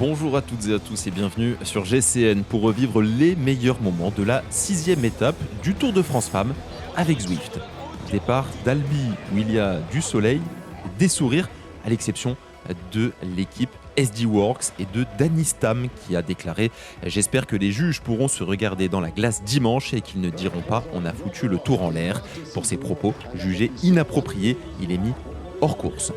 Bonjour à toutes et à tous et bienvenue sur GCN pour revivre les meilleurs moments de la 6e étape du Tour de France Femmes avec Zwift. Départ d'Albi où il y a du soleil, des sourires, à l'exception de l'équipe SD Works et de Danny Stam qui a déclaré « J'espère que les juges pourront se regarder dans la glace dimanche et qu'ils ne diront pas « on a foutu le tour en l'air ». Pour ses propos jugés inappropriés, il est mis hors course.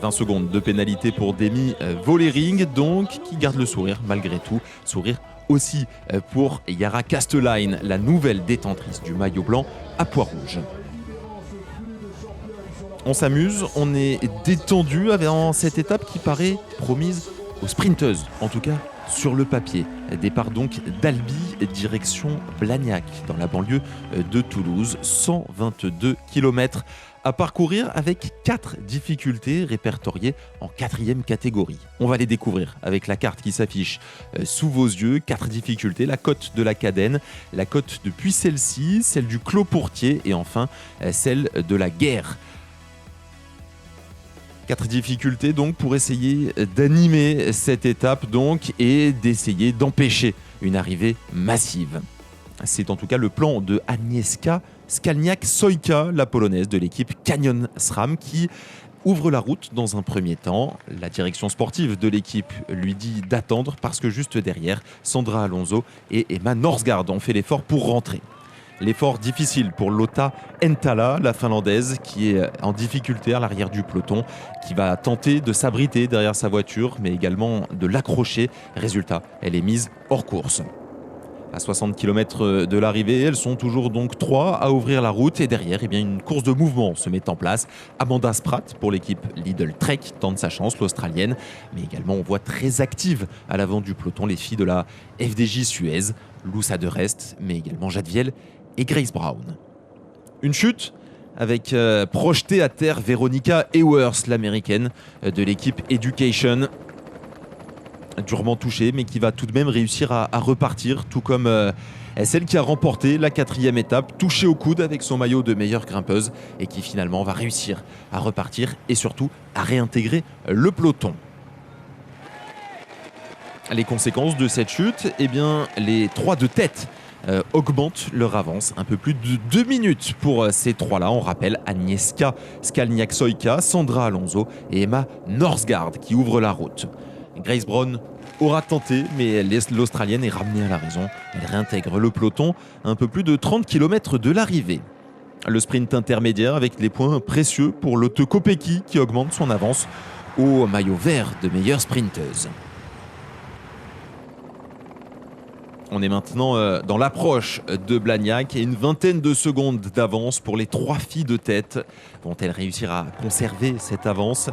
20 secondes de pénalité pour Demi Vollering, donc, qui garde le sourire malgré tout. Sourire aussi pour Yara Kastelijn, la nouvelle détentrice du maillot blanc à pois rouge. On s'amuse, on est détendu avant cette étape qui paraît promise aux sprinteuses, en tout cas sur le papier. Départ donc d'Albi, direction Blagnac, dans la banlieue de Toulouse. 122 km à parcourir avec 4 difficultés répertoriées en 4e catégorie. On va les découvrir avec la carte qui s'affiche sous vos yeux. 4 difficultés, la côte de la Cadenne, la côte de Puy-Celle-ci, celle du Clos-Pourtier et enfin celle de la Guerre. 4 difficultés donc pour essayer d'animer cette étape donc et d'essayer d'empêcher une arrivée massive. C'est en tout cas le plan de Agnieszka Skalniak-Sojka, la polonaise de l'équipe Canyon SRAM qui ouvre la route dans un premier temps. La direction sportive de l'équipe lui dit d'attendre parce que juste derrière, Sandra Alonso et Emma Norsgaard ont fait l'effort pour rentrer. L'effort difficile pour Lotta Entala, la finlandaise, qui est en difficulté à l'arrière du peloton, qui va tenter de s'abriter derrière sa voiture, mais également de l'accrocher. Résultat, elle est mise hors course. À 60 km de l'arrivée, elles sont toujours donc 3 à ouvrir la route et derrière, une course de mouvement se met en place. Amanda Spratt pour l'équipe Lidl Trek tente sa chance, l'Australienne, mais également on voit très active à l'avant du peloton les filles de la FDJ Suez, Loussa de Rest, mais également Jadviel et Grace Brown. Une chute avec projetée à terre Veronica Ewers, l'américaine de l'équipe Education. Durement touchée, mais qui va tout de même réussir à repartir, tout comme celle qui a remporté la 4e étape, touchée au coude avec son maillot de meilleure grimpeuse et qui finalement va réussir à repartir et surtout à réintégrer le peloton. Les conséquences de cette chute, les 3 de tête augmentent leur avance. Un peu plus de 2 minutes pour ces 3-là. On rappelle Agnieszka Skalniak-Sojka, Sandra Alonso et Emma Norsgaard qui ouvrent la route. Grace Brown aura tenté, mais l'Australienne est ramenée à la raison. Elle réintègre le peloton un peu plus de 30 km de l'arrivée. Le sprint intermédiaire avec les points précieux pour Lotte Kopecky qui augmente son avance au maillot vert de meilleure sprinteuse. On est maintenant dans l'approche de Blagnac et une vingtaine de secondes d'avance pour les 3 filles de tête. Vont-elles réussir à conserver cette avance ?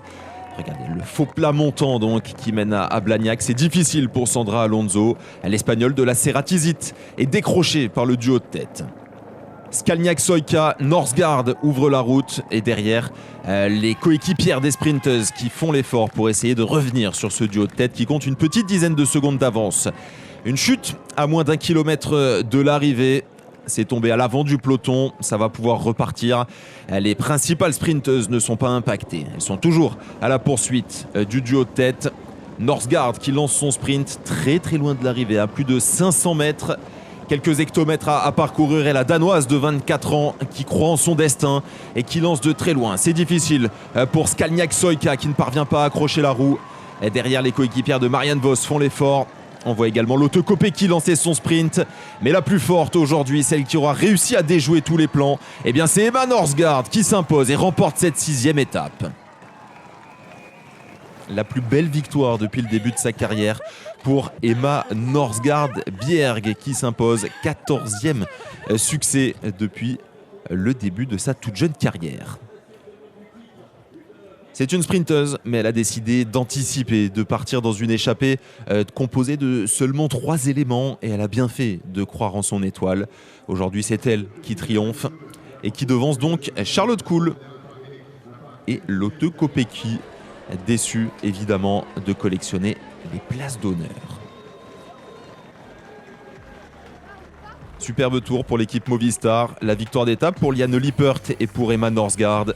Regardez le faux plat montant donc qui mène à Blagnac. C'est difficile pour Sandra Alonso. L'Espagnole de la Ceratizit est décrochée par le duo de tête. Skalniak-Sojka, Norsgaard ouvre la route et derrière les coéquipières des sprinteuses qui font l'effort pour essayer de revenir sur ce duo de tête qui compte une petite dizaine de secondes d'avance. Une chute à moins d'1 kilomètre de l'arrivée. C'est tombé à l'avant du peloton, ça va pouvoir repartir. Les principales sprinteuses ne sont pas impactées. Elles sont toujours à la poursuite du duo de tête. Norsgaard qui lance son sprint très loin de l'arrivée, à plus de 500 mètres. Quelques hectomètres à parcourir et la Danoise de 24 ans qui croit en son destin et qui lance de très loin. C'est difficile pour Skalniak-Sojka qui ne parvient pas à accrocher la roue. Et derrière, les coéquipières de Marianne Vos font l'effort. On voit également Lotte Kopecky lancer son sprint. Mais la plus forte aujourd'hui, celle qui aura réussi à déjouer tous les plans, c'est Emma Norsgaard qui s'impose et remporte cette 6e étape. La plus belle victoire depuis le début de sa carrière pour Emma Norsgaard-Bjerg qui s'impose 14e succès depuis le début de sa toute jeune carrière. C'est une sprinteuse, mais elle a décidé d'anticiper, de partir dans une échappée composée de seulement 3 éléments et elle a bien fait de croire en son étoile. Aujourd'hui, c'est elle qui triomphe et qui devance donc Charlotte Kool et Lotte Kopecky, déçue évidemment de collectionner les places d'honneur. Superbe tour pour l'équipe Movistar, la victoire d'étape pour Liane Lippert et pour Emma Norsgaard.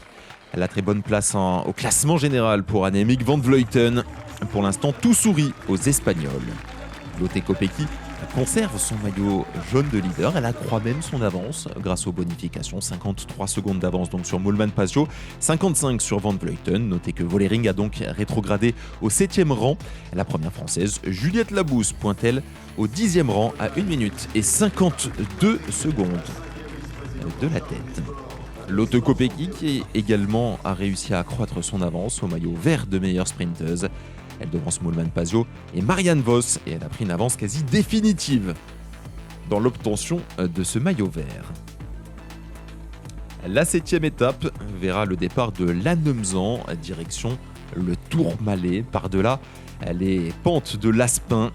La très bonne place au classement général pour Annemiek van Vleuten. Pour l'instant, tout sourit aux Espagnols. Lotte Kopecky conserve son maillot jaune de leader. Elle accroît même son avance grâce aux bonifications. 53 secondes d'avance donc sur Moolman-Pasio, 55 sur Van Vleuten. Notez que Vollering a donc rétrogradé au 7e rang. La première française, Juliette Labousse, pointe-t-elle au 10e rang à 1 minute et 52 secondes de la tête. Lotte Kopecky qui également a réussi à accroître son avance au maillot vert de meilleure sprinteuse. Elle devance Moolman-Pasio et Marianne Vos et elle a pris une avance quasi définitive dans l'obtention de ce maillot vert. La 7e étape verra le départ de Lannemezan, direction le Tourmalet, par-delà les pentes de l'Aspin.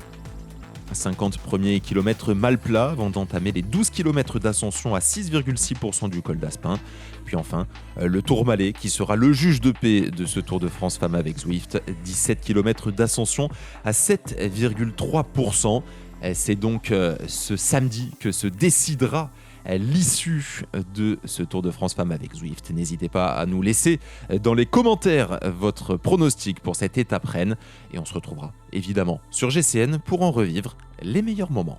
50 premiers kilomètres mal plats avant d'entamer les 12 km d'ascension à 6,6% du col d'Aspin. Puis enfin, le Tourmalet qui sera le juge de paix de ce Tour de France Femmes avec Zwift. 17 km d'ascension à 7,3%. C'est donc ce samedi que se décidera l'issue de ce Tour de France Femmes avec Zwift. N'hésitez pas à nous laisser dans les commentaires votre pronostic pour cette étape reine et on se retrouvera évidemment sur GCN pour en revivre les meilleurs moments.